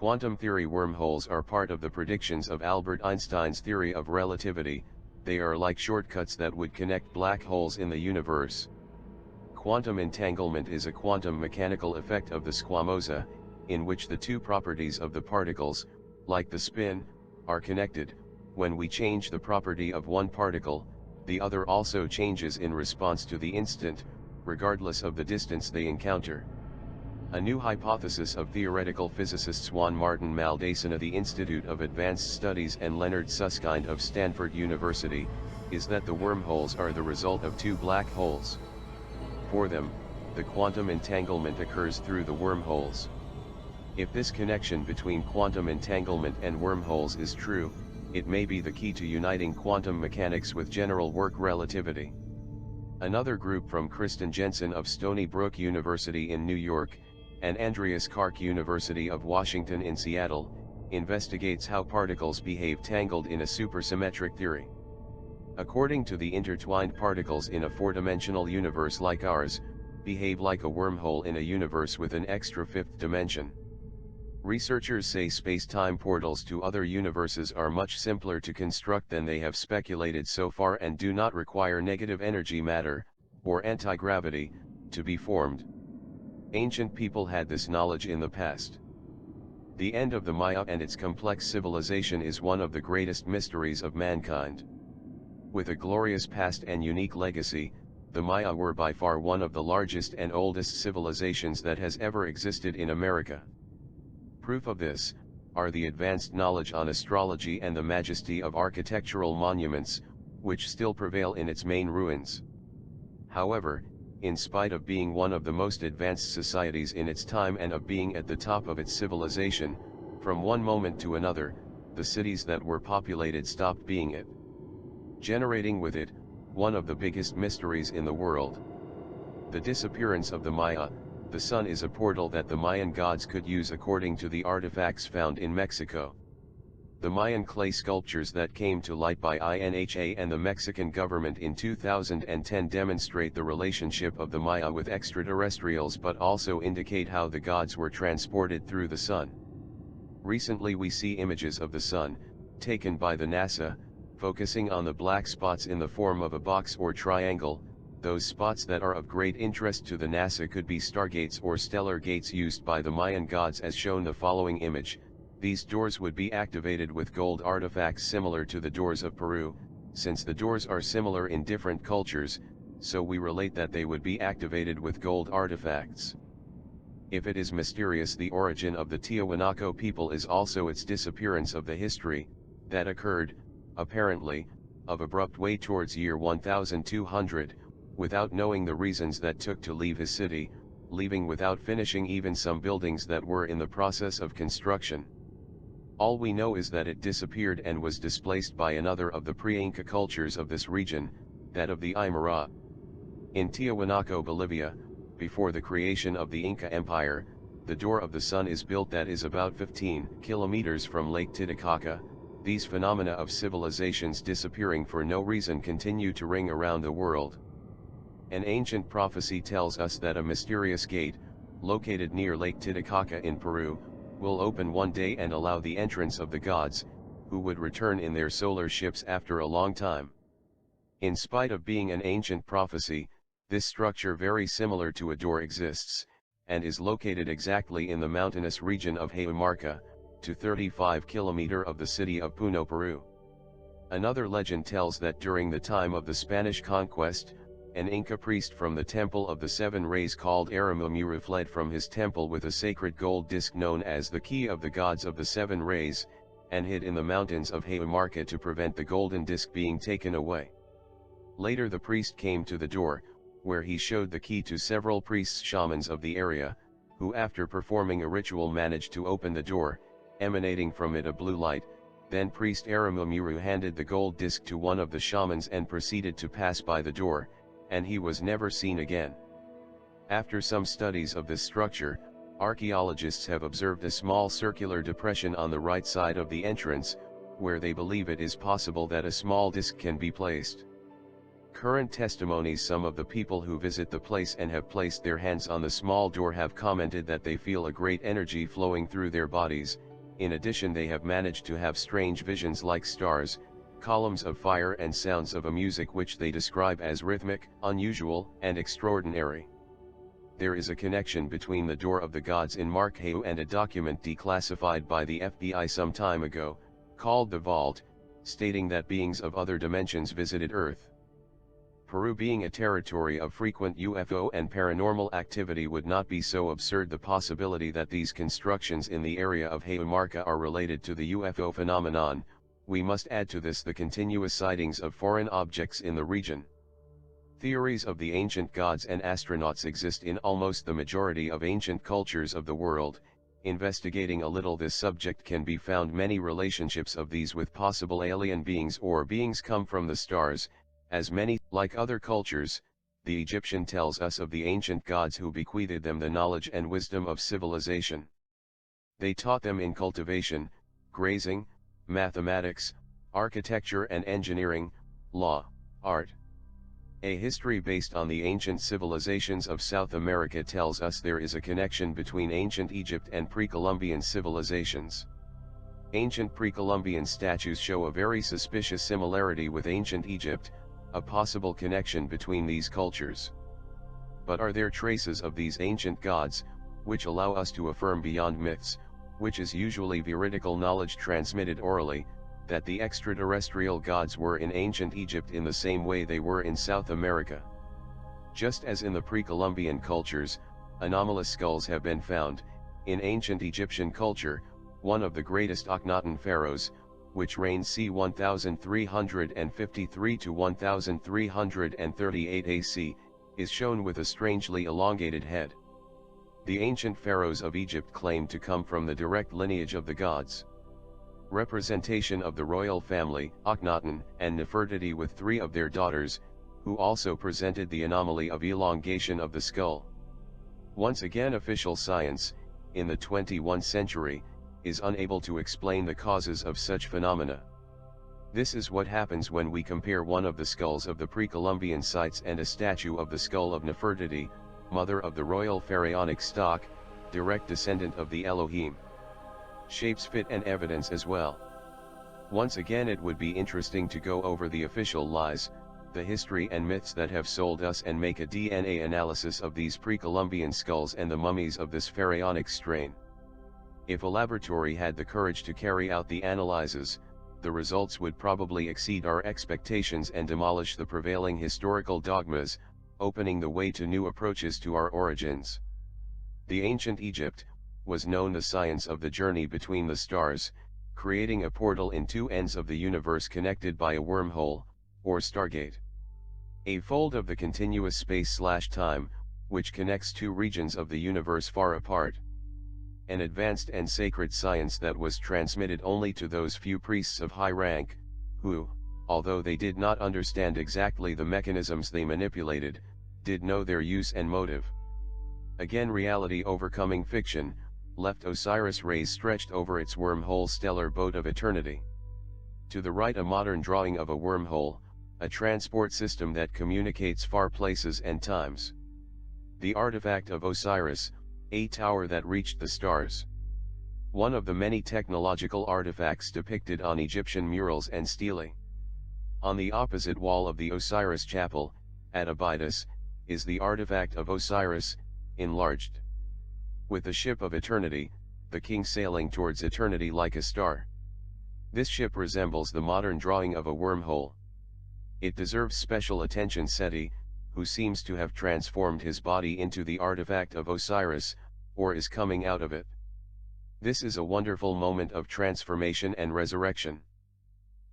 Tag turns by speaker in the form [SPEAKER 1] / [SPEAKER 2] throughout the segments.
[SPEAKER 1] quantum theory wormholes are part of the predictions of Albert Einstein's theory of relativity. They are like shortcuts that would connect black holes in the universe. Quantum entanglement is a quantum mechanical effect of the squamosa, in which the two properties of the particles, like the spin, are connected. When we change the property of one particle, the other also changes in response to the instant, regardless of the distance they encounter. A new hypothesis of theoretical physicists Juan Martin Maldacen of the Institute of Advanced Studies and Leonard Susskind of Stanford University, is that the wormholes are the result of two black holes. For them, the quantum entanglement occurs through the wormholes. If this connection between quantum entanglement and wormholes is true, it may be the key to uniting quantum mechanics with general work relativity. Another group from Kristen Jensen of Stony Brook University in New York, and Andreas Kark University of Washington in Seattle, investigates how particles behave tangled in a supersymmetric theory. According to the intertwined particles in a four-dimensional universe like ours, behave like a wormhole in a universe with an extra fifth dimension. Researchers say space-time portals to other universes are much simpler to construct than they have speculated so far and do not require negative energy matter, or anti-gravity, to be formed. Ancient people had this knowledge in the past. The end of the Maya and its complex civilization is one of the greatest mysteries of mankind. With a glorious past and unique legacy, the Maya were by far one of the largest and oldest civilizations that has ever existed in America. Proof of this are the advanced knowledge on astrology and the majesty of architectural monuments, which still prevail in its main ruins. However, in spite of being one of the most advanced societies in its time and of being at the top of its civilization, from one moment to another, the cities that were populated stopped being it, generating with it one of the biggest mysteries in the world. The disappearance of the Maya. The sun is a portal that the Mayan gods could use according to the artifacts found in Mexico. The Mayan clay sculptures that came to light by INHA and the Mexican government in 2010 demonstrate the relationship of the Maya with extraterrestrials but also indicate how the gods were transported through the sun. Recently we see images of the sun, taken by the NASA, focusing on the black spots in the form of a box or triangle. Those spots that are of great interest to the NASA could be stargates or stellar gates used by the Mayan gods as shown the following image. These doors would be activated with gold artifacts similar to the doors of Peru. Since the doors are similar in different cultures, so we relate that they would be activated with gold artifacts. If it is mysterious, the origin of the Tiahuanaco people is also its disappearance of the history that occurred, apparently, of abrupt way towards year 1200. Without knowing the reasons that took to leave his city, leaving without finishing even some buildings that were in the process of construction. All we know is that it disappeared and was displaced by another of the pre-Inca cultures of this region, that of the Aymara. In Tiahuanaco, Bolivia, before the creation of the Inca Empire, the Door of the Sun is built that is about 15 kilometers from Lake Titicaca. These phenomena of civilizations disappearing for no reason continue to ring around the world. An ancient prophecy tells us that a mysterious gate, located near Lake Titicaca in Peru, will open one day and allow the entrance of the gods, who would return in their solar ships after a long time. In spite of being an ancient prophecy, this structure very similar to a door exists, and is located exactly in the mountainous region of Cajamarca, to 35 km of the city of Puno, Peru. Another legend tells that during the time of the Spanish conquest, an Inca priest from the Temple of the Seven Rays called Aramumuru fled from his temple with a sacred gold disc known as the Key of the Gods of the Seven Rays, and hid in the mountains of Cajamarca to prevent the golden disc being taken away. Later the priest came to the door, where he showed the key to several priests shamans of the area, who after performing a ritual managed to open the door, emanating from it a blue light. Then priest Aramumuru handed the gold disc to one of the shamans and proceeded to pass by the door, and he was never seen again. After some studies of this structure, archaeologists have observed a small circular depression on the right side of the entrance, where they believe it is possible that a small disc can be placed. Current testimonies: some of the people who visit the place and have placed their hands on the small door have commented that they feel a great energy flowing through their bodies, In addition, they have managed to have strange visions like stars, columns of fire and sounds of a music which they describe as rhythmic, unusual, and extraordinary. There is a connection between the Door of the Gods in Mark Heu and a document declassified by the FBI some time ago, called the Vault, stating that beings of other dimensions visited Earth. Peru being a territory of frequent UFO and paranormal activity would not be so absurd. The possibility that these constructions in the area of Hayumarca are related to the UFO phenomenon. We must add to this the continuous sightings of foreign objects in the region. Theories of the ancient gods and astronauts exist in almost the majority of ancient cultures of the world. Investigating a little this subject can be found many relationships of these with possible alien beings or beings come from the stars, as many, like other cultures, the Egyptian tells us of the ancient gods who bequeathed them the knowledge and wisdom of civilization. They taught them in cultivation, grazing, mathematics, architecture and engineering, law, art. A history based on the ancient civilizations of South America tells us there is a connection between ancient Egypt and pre-Columbian civilizations. Ancient pre-Columbian statues show a very suspicious similarity with ancient Egypt, a possible connection between these cultures. But are there traces of these ancient gods, which allow us to affirm beyond myths, which is usually veridical knowledge transmitted orally, that the extraterrestrial gods were in ancient Egypt in the same way they were in South America? Just as in the pre-Columbian cultures, anomalous skulls have been found, in ancient Egyptian culture, one of the greatest Akhenaten pharaohs, which reigned c. 1353 to 1338 AC, is shown with a strangely elongated head. The ancient pharaohs of Egypt claimed to come from the direct lineage of the gods. Representation of the royal family, Akhenaten, and Nefertiti with 3 of their daughters, who also presented the anomaly of elongation of the skull. Once again, official science, in the 21st century, is unable to explain the causes of such phenomena. This is what happens when we compare one of the skulls of the pre-Columbian sites and a statue of the skull of Nefertiti, mother of the royal pharaonic stock, direct descendant of the Elohim. Shapes fit and evidence as well. Once again, it would be interesting to go over the official lies, the history and myths that have sold us, and make a DNA analysis of these pre-Columbian skulls and the mummies of this pharaonic strain. If a laboratory had the courage to carry out the analyses, the results would probably exceed our expectations and demolish the prevailing historical dogmas, opening the way to new approaches to our origins. The ancient Egypt was known the science of the journey between the stars, creating a portal in 2 ends of the universe connected by a wormhole, or stargate. A fold of the continuous space/time, which connects 2 regions of the universe far apart. An advanced and sacred science that was transmitted only to those few priests of high rank, who, although they did not understand exactly the mechanisms they manipulated, did know their use and motive. Again, reality overcoming fiction, left Osiris rays stretched over its wormhole stellar boat of eternity. To the right, a modern drawing of a wormhole, a transport system that communicates far places and times. The artifact of Osiris, a tower that reached the stars. One of the many technological artifacts depicted on Egyptian murals and stelae. On the opposite wall of the Osiris Chapel, at Abydos, is the artifact of Osiris, enlarged. With the ship of eternity, the king sailing towards eternity like a star. This ship resembles the modern drawing of a wormhole. It deserves special attention. Seti, who seems to have transformed his body into the artifact of Osiris, or is coming out of it. This is a wonderful moment of transformation and resurrection.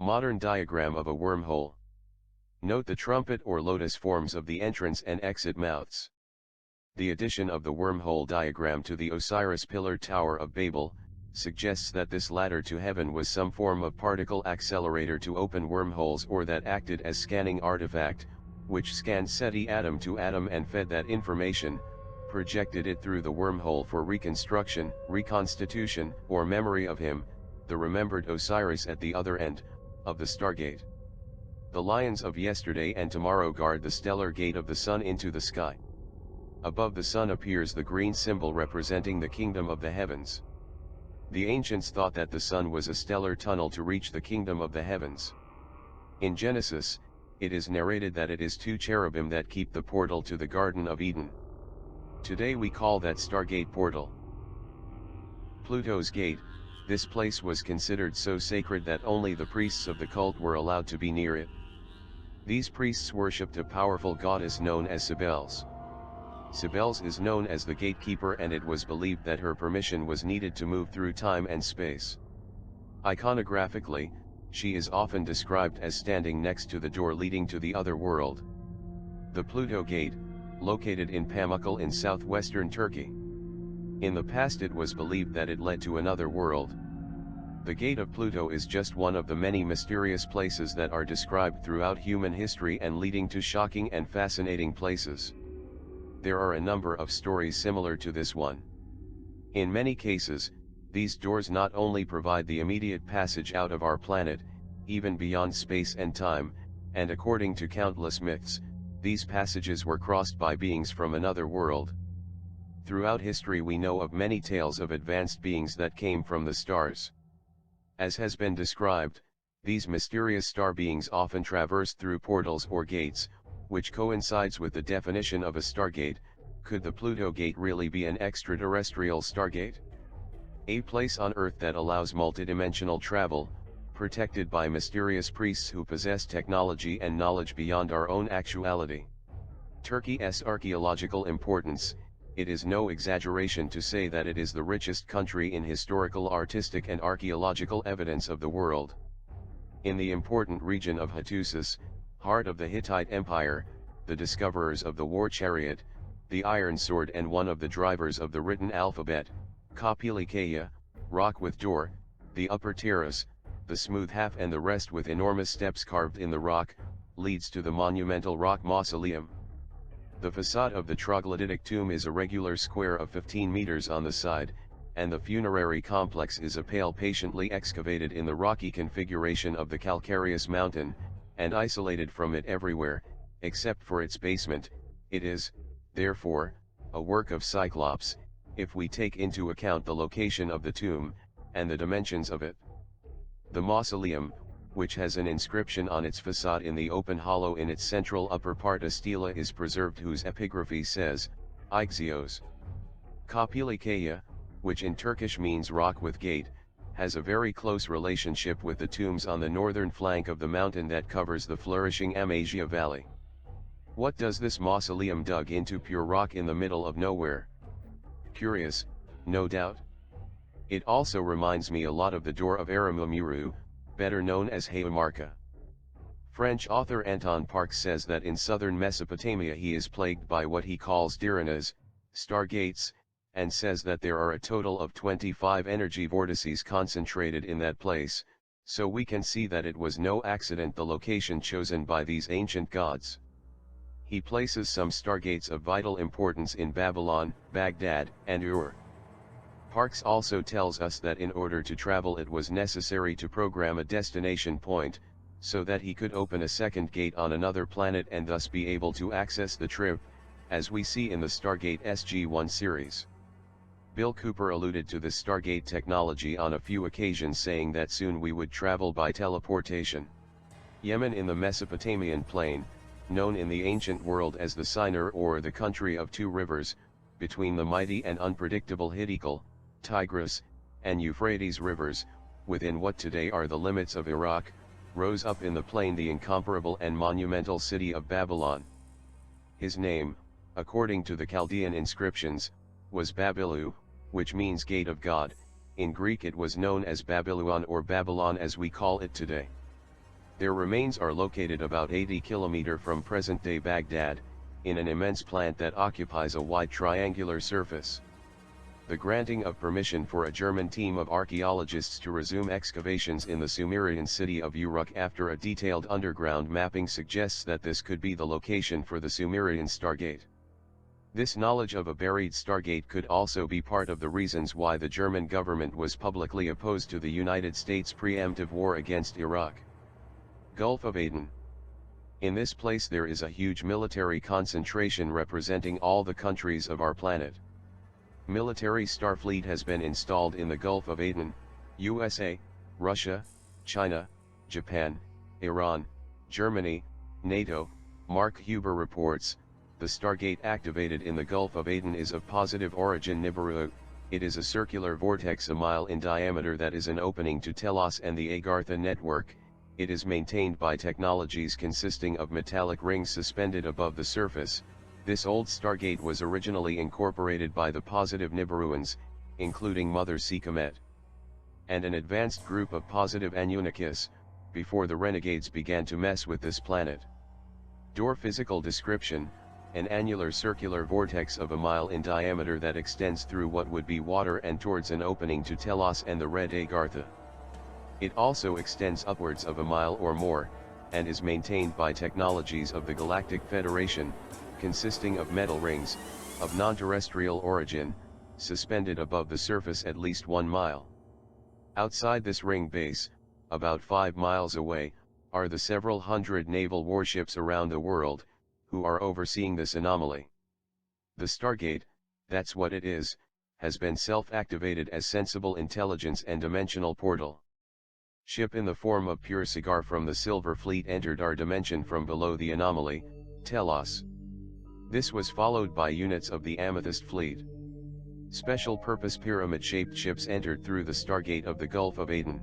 [SPEAKER 1] Modern diagram of a wormhole. Note the trumpet or lotus forms of the entrance and exit mouths. The addition of the wormhole diagram to the Osiris Pillar Tower of Babel suggests that this ladder to heaven was some form of particle accelerator to open wormholes, or that acted as scanning artifact, which scanned Seti atom to atom and fed that information, projected it through the wormhole for reconstruction, reconstitution, or memory of him, the remembered Osiris at the other end, of the Stargate. The lions of yesterday and tomorrow guard the stellar gate of the sun into the sky. Above the sun appears the green symbol representing the kingdom of the heavens. The ancients thought that the sun was a stellar tunnel to reach the kingdom of the heavens. In Genesis, it is narrated that it is two cherubim that keep the portal to the Garden of Eden. Today we call that Stargate portal. Pluto's Gate. This place was considered so sacred that only the priests of the cult were allowed to be near it. These priests worshipped a powerful goddess known as Cybele. Cybele is known as the gatekeeper, and it was believed that her permission was needed to move through time and space. Iconographically, she is often described as standing next to the door leading to the other world. The Pluto Gate, located in Pamukkale in southwestern Turkey. In the past it was believed that it led to another world. The Gate of Pluto is just one of the many mysterious places that are described throughout human history and leading to shocking and fascinating places. There are a number of stories similar to this one. In many cases, these doors not only provide the immediate passage out of our planet, even beyond space and time, and according to countless myths, these passages were crossed by beings from another world. Throughout history we know of many tales of advanced beings that came from the stars. As has been described, these mysterious star beings often traversed through portals or gates, which coincides with the definition of a stargate. Could the Pluto Gate really be an extraterrestrial stargate? A place on Earth that allows multidimensional travel, protected by mysterious priests who possess technology and knowledge beyond our own actuality. Turkey's archaeological importance. It is no exaggeration to say that it is the richest country in historical, artistic and archaeological evidence of the world. In the important region of Hattusis, heart of the Hittite Empire, the discoverers of the war chariot, the iron sword and one of the drivers of the written alphabet, Kopili Kaya, rock with door, the upper terrace, the smooth half and the rest with enormous steps carved in the rock, leads to the monumental rock mausoleum. The facade of the troglodytic tomb is a regular square of 15 meters on the side, and the funerary complex is a pale patiently excavated in the rocky configuration of the calcareous mountain, and isolated from it everywhere, except for its basement. It is, therefore, a work of Cyclops, if we take into account the location of the tomb, and the dimensions of it. The mausoleum, which has an inscription on its facade in the open hollow in its central upper part, a stela is preserved whose epigraphy says, Ixios. Kopili Kaya, which in Turkish means rock with gate, has a very close relationship with the tombs on the northern flank of the mountain that covers the flourishing Amasya Valley. What does this mausoleum dug into pure rock in the middle of nowhere? Curious, no doubt. It also reminds me a lot of the door of Aramumuru, better known as Hayamarka. French author Anton Parks says that in southern Mesopotamia he is plagued by what he calls Dhiranas, stargates, and says that there are a total of 25 energy vortices concentrated in that place, so we can see that it was no accident the location chosen by these ancient gods. He places some stargates of vital importance in Babylon, Baghdad, and Ur. Parks also tells us that in order to travel it was necessary to program a destination point, so that he could open a second gate on another planet and thus be able to access the trip, as we see in the Stargate SG-1 series. Bill Cooper alluded to the Stargate technology on a few occasions, saying that soon we would travel by teleportation. Yemen in the Mesopotamian plain, known in the ancient world as the Sinai or the country of two rivers, between the mighty and unpredictable Hiddekel, Tigris, and Euphrates rivers, within what today are the limits of Iraq, rose up in the plain the incomparable and monumental city of Babylon. His name, according to the Chaldean inscriptions, was Babilu, which means Gate of God. In Greek it was known as Babyluon or Babylon as we call it today. Their remains are located about 80 km from present-day Baghdad, in an immense plant that occupies a wide triangular surface. The granting of permission for a German team of archaeologists to resume excavations in the Sumerian city of Uruk after a detailed underground mapping suggests that this could be the location for the Sumerian Stargate. This knowledge of a buried Stargate could also be part of the reasons why the German government was publicly opposed to the United States' preemptive war against Iraq. Gulf of Aden. In this place there is a huge military concentration representing all the countries of our planet. Military Starfleet has been installed in the Gulf of Aden, USA, Russia, China, Japan, Iran, Germany, NATO. Mark Huber reports, the Stargate activated in the Gulf of Aden is of positive origin Nibiru. It is a circular vortex a mile in diameter that is an opening to Telos and the Agartha network. It is maintained by technologies consisting of metallic rings suspended above the surface. This old Stargate was originally incorporated by the positive Nibiruans, including Mother Sekhmet, and an advanced group of positive Anunnakis, before the renegades began to mess with this planet. Door physical description: an annular circular vortex of a mile in diameter that extends through what would be water and towards an opening to Telos and the Red Agartha. It also extends upwards of a mile or more, and is maintained by technologies of the Galactic Federation, consisting of metal rings, of non-terrestrial origin, suspended above the surface at least 1 mile. Outside this ring base, about 5 miles away, are the several hundred naval warships around the world, who are overseeing this anomaly. The Stargate, that's what it is, has been self-activated as sensible intelligence and dimensional portal. Ship in the form of pure cigar from the Silver Fleet entered our dimension from below the anomaly, Telos. This was followed by units of the Amethyst Fleet. Special purpose pyramid-shaped ships entered through the Stargate of the Gulf of Aden.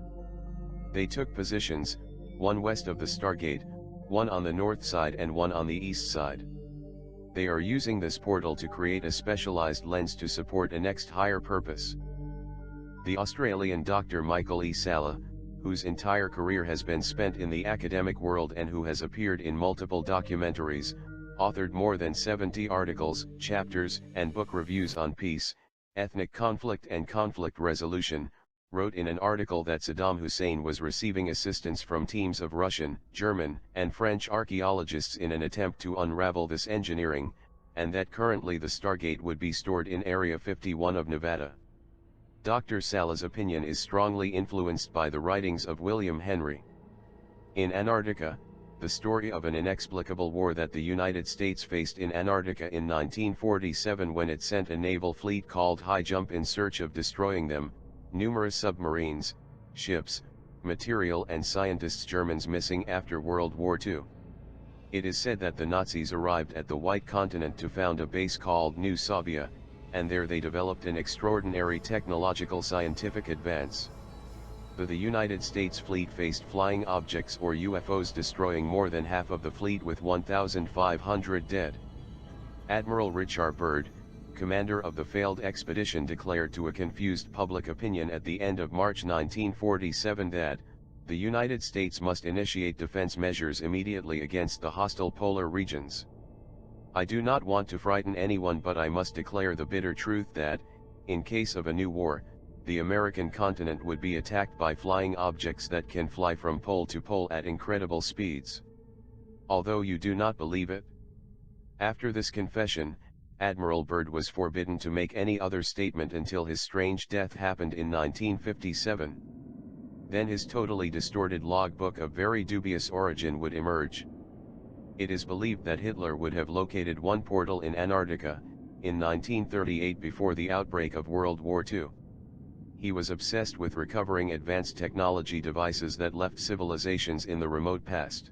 [SPEAKER 1] They took positions, one west of the Stargate, one on the north side and one on the east side. They are using this portal to create a specialized lens to support a next higher purpose. The Australian Dr. Michael E. Salla, whose entire career has been spent in the academic world and who has appeared in multiple documentaries, authored more than 70 articles, chapters, and book reviews on peace, ethnic conflict and conflict resolution, wrote in an article that Saddam Hussein was receiving assistance from teams of Russian, German, and French archaeologists in an attempt to unravel this engineering, and that currently the Stargate would be stored in Area 51 of Nevada. Dr. Salla's opinion is strongly influenced by the writings of William Henry. In Antarctica, the story of an inexplicable war that the United States faced in Antarctica in 1947 when it sent a naval fleet called High Jump in search of destroying them, numerous submarines, ships, material and scientists. Germans missing after World War II. It is said that the Nazis arrived at the White Continent to found a base called New Sabia, and there they developed an extraordinary technological scientific advance. The United States fleet faced flying objects or UFOs destroying more than half of the fleet with 1,500 dead. Admiral Richard Byrd, commander of the failed expedition, declared to a confused public opinion at the end of March 1947 that the United States must initiate defense measures immediately against the hostile polar regions. I do not want to frighten anyone, but I must declare the bitter truth that, in case of a new war, the American continent would be attacked by flying objects that can fly from pole to pole at incredible speeds. Although you do not believe it? After this confession, Admiral Byrd was forbidden to make any other statement until his strange death happened in 1957. Then his totally distorted logbook of very dubious origin would emerge. It is believed that Hitler would have located one portal in Antarctica, in 1938 before the outbreak of World War II. He was obsessed with recovering advanced technology devices that left civilizations in the remote past.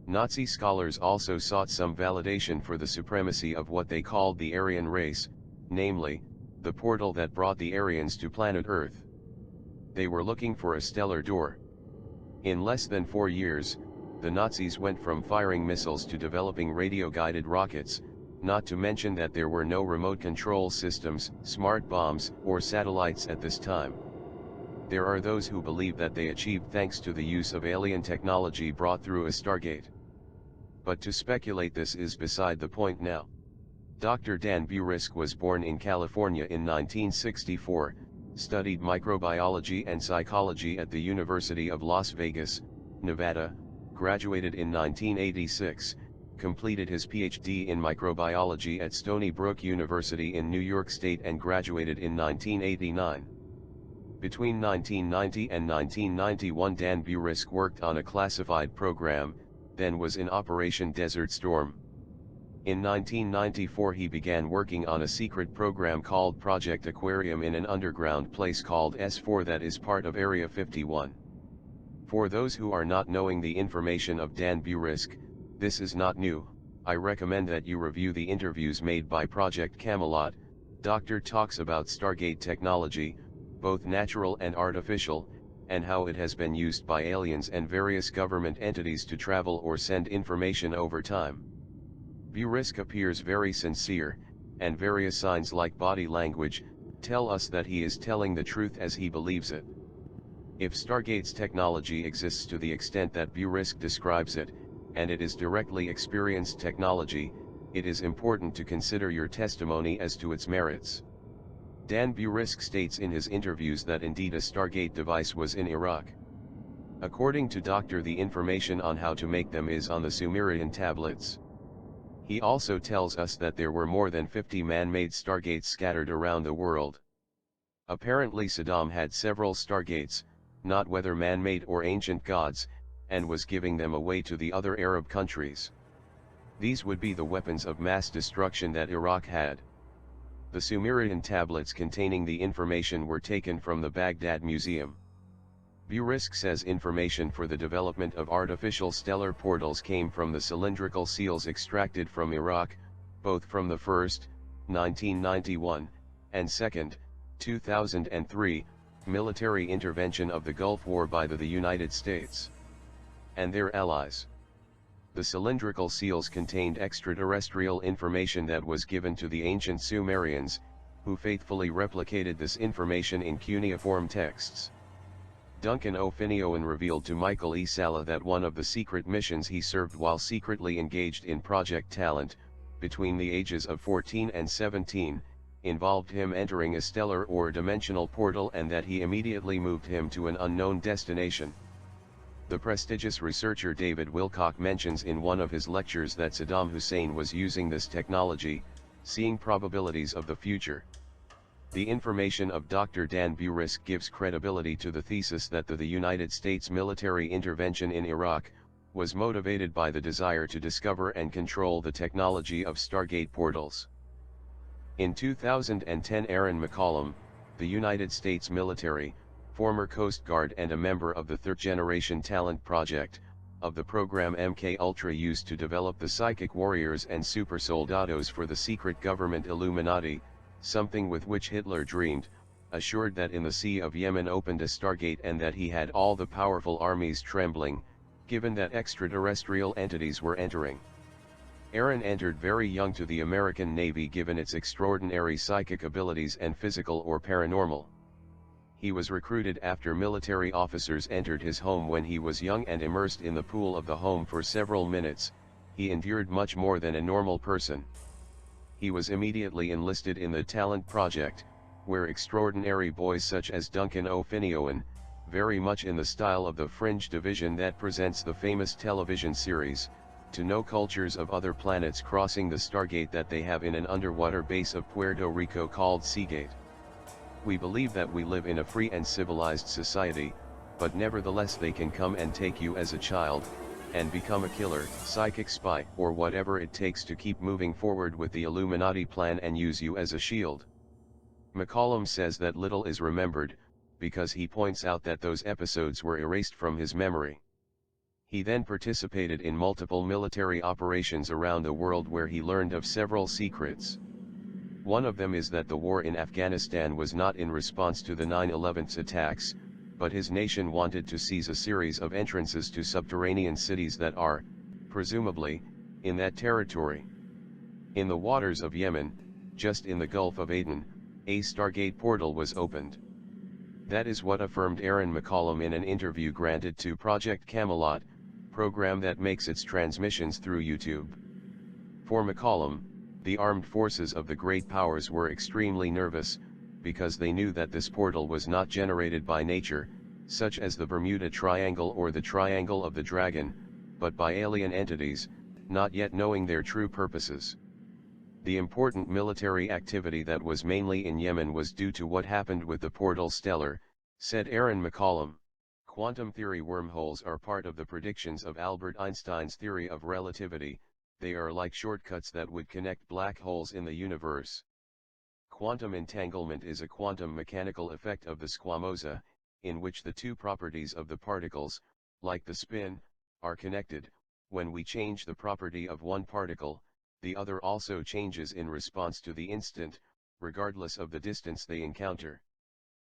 [SPEAKER 1] Nazi scholars also sought some validation for the supremacy of what they called the Aryan race, namely, the portal that brought the Aryans to planet Earth. They were looking for a stellar door. In less than 4 years, the Nazis went from firing missiles to developing radio-guided rockets, not to mention that there were no remote control systems, smart bombs, or satellites at this time. There are those who believe that they achieved thanks to the use of alien technology brought through a Stargate. But to speculate this is beside the point now. Dr. Dan Burisk was born in California in 1964, studied microbiology and psychology at the University of Las Vegas, Nevada, graduated in 1986, completed his PhD in microbiology at Stony Brook University in New York State and graduated in 1989. Between 1990 and 1991 Dan Burisk worked on a classified program, then was in Operation Desert Storm. In 1994 he began working on a secret program called Project Aquarium in an underground place called S4 that is part of Area 51. For those who are not knowing the information of Dan Burisk, this is not new. I recommend that you review the interviews made by Project Camelot. Dr. talks about Stargate technology, both natural and artificial, and how it has been used by aliens and various government entities to travel or send information over time. Burisk appears very sincere, and various signs like body language tell us that he is telling the truth as he believes it. If Stargate's technology exists to the extent that Burisk describes it, and it is directly experienced technology, it is important to consider your testimony as to its merits. Dan Burisk states in his interviews that indeed a Stargate device was in Iraq. According to Dr. the information on how to make them is on the Sumerian tablets. He also tells us that there were more than 50 man-made Stargates scattered around the world. Apparently Saddam had several Stargates, not whether man-made or ancient gods, and was giving them away to the other Arab countries. These would be the weapons of mass destruction that Iraq had. The Sumerian tablets containing the information were taken from the Baghdad Museum. Burisk says information for the development of artificial stellar portals came from the cylindrical seals extracted from Iraq, both from the first, 1991, and second, 2003, military intervention of the Gulf War by the United States and their allies. The cylindrical seals contained extraterrestrial information that was given to the ancient Sumerians, who faithfully replicated this information in cuneiform texts. Duncan O. Finowan revealed to Michael E. Salla that one of the secret missions he served while secretly engaged in Project Talent, between the ages of 14 and 17, involved him entering a stellar or dimensional portal and that he immediately moved him to an unknown destination. The prestigious researcher David Wilcock mentions in one of his lectures that Saddam Hussein was using this technology, seeing probabilities of the future. The information of Dr. Dan Burisk gives credibility to the thesis that the United States military intervention in Iraq was motivated by the desire to discover and control the technology of Stargate portals. In 2010, Aaron McCollum, the United States military, former Coast Guard and a member of the Third Generation Talent Project, of the program MK Ultra used to develop the psychic warriors and super soldados for the secret government Illuminati, something with which Hitler dreamed, assured that in the Sea of Yemen opened a Stargate and that he had all the powerful armies trembling, given that extraterrestrial entities were entering. Aaron entered very young to the American Navy given its extraordinary psychic abilities and physical or paranormal. He was recruited after military officers entered his home when he was young and immersed in the pool of the home for several minutes. He endured much more than a normal person. He was immediately enlisted in the Talent Project, where extraordinary boys such as Duncan O. Finowan, very much in the style of the Fringe division that presents the famous television series, to know cultures of other planets crossing the Stargate that they have in an underwater base of Puerto Rico called Seagate. We believe that we live in a free and civilized society, but nevertheless they can come and take you as a child, and become a killer, psychic spy, or whatever it takes to keep moving forward with the Illuminati plan and use you as a shield. McCollum says that little is remembered, because he points out that those episodes were erased from his memory. He then participated in multiple military operations around the world where he learned of several secrets. One of them is that the war in Afghanistan was not in response to the 9/11 attacks, but his nation wanted to seize a series of entrances to subterranean cities that are, presumably, in that territory. In the waters of Yemen, just in the Gulf of Aden, a Stargate portal was opened. That is what affirmed Aaron McCollum in an interview granted to Project Camelot, program that makes its transmissions through YouTube. For McCollum, the armed forces of the great powers were extremely nervous, because they knew that this portal was not generated by nature, such as the Bermuda Triangle or the Triangle of the Dragon, but by alien entities, not yet knowing their true purposes. The important military activity that was mainly in Yemen was due to what happened with the portal stellar, said Aaron McCollum. Quantum theory wormholes are part of the predictions of Albert Einstein's theory of relativity, they are like shortcuts that would connect black holes in the universe. Quantum entanglement is a quantum mechanical effect of the squamosa, in which the two properties of the particles, like the spin, are connected. When we change the property of one particle, the other also changes in response to the instant, regardless of the distance they encounter.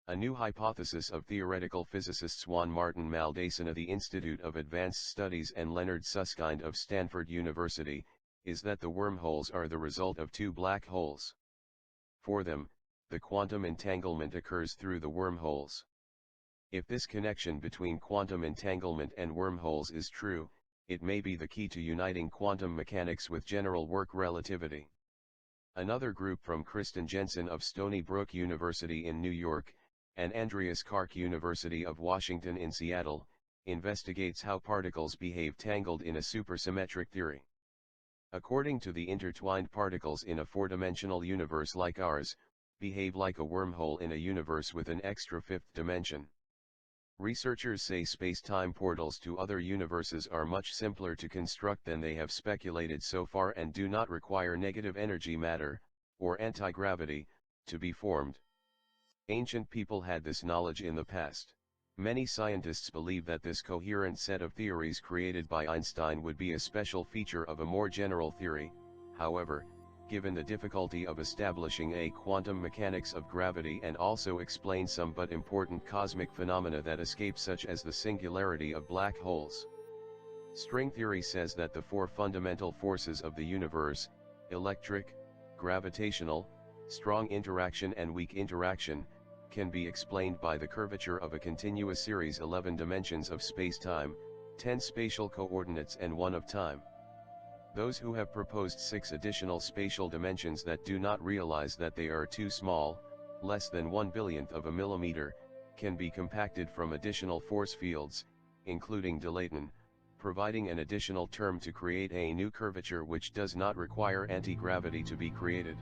[SPEAKER 1] A new hypothesis of theoretical physicists Juan Martin Maldacen of the Institute of Advanced Studies and Leonard Susskind of Stanford University, is that the wormholes are the result of two black holes. For them, the quantum entanglement occurs through the wormholes. If this connection between quantum entanglement and wormholes is true, it may be the key to uniting quantum mechanics with general work relativity. Another group from Kristen Jensen of Stony Brook University in New York, and Andreas Kark University of Washington in Seattle, investigates how particles behave tangled in a supersymmetric theory. According to the intertwined particles in a four-dimensional universe like ours, behave like a wormhole in a universe with an extra fifth dimension. Researchers say space-time portals to other universes are much simpler to construct than they have speculated so far and do not require negative energy matter, or anti-gravity, to be formed. Ancient people had this knowledge in the past. Many scientists believe that this coherent set of theories created by Einstein would be a special feature of a more general theory. However, given the difficulty of establishing a quantum mechanics of gravity and also explain some but important cosmic phenomena that escape, such as the singularity of black holes. String theory says that the four fundamental forces of the universe, electric, gravitational, strong interaction and weak interaction, can be explained by the curvature of a continuous series 11 dimensions of space-time, 10 spatial coordinates and 1 of time. Those who have proposed 6 additional spatial dimensions that do not realize that they are too small, less than 1/1000th of a millimeter, can be compacted from additional force fields, including dilaton, providing an additional term to create a new curvature which does not require anti-gravity to be created.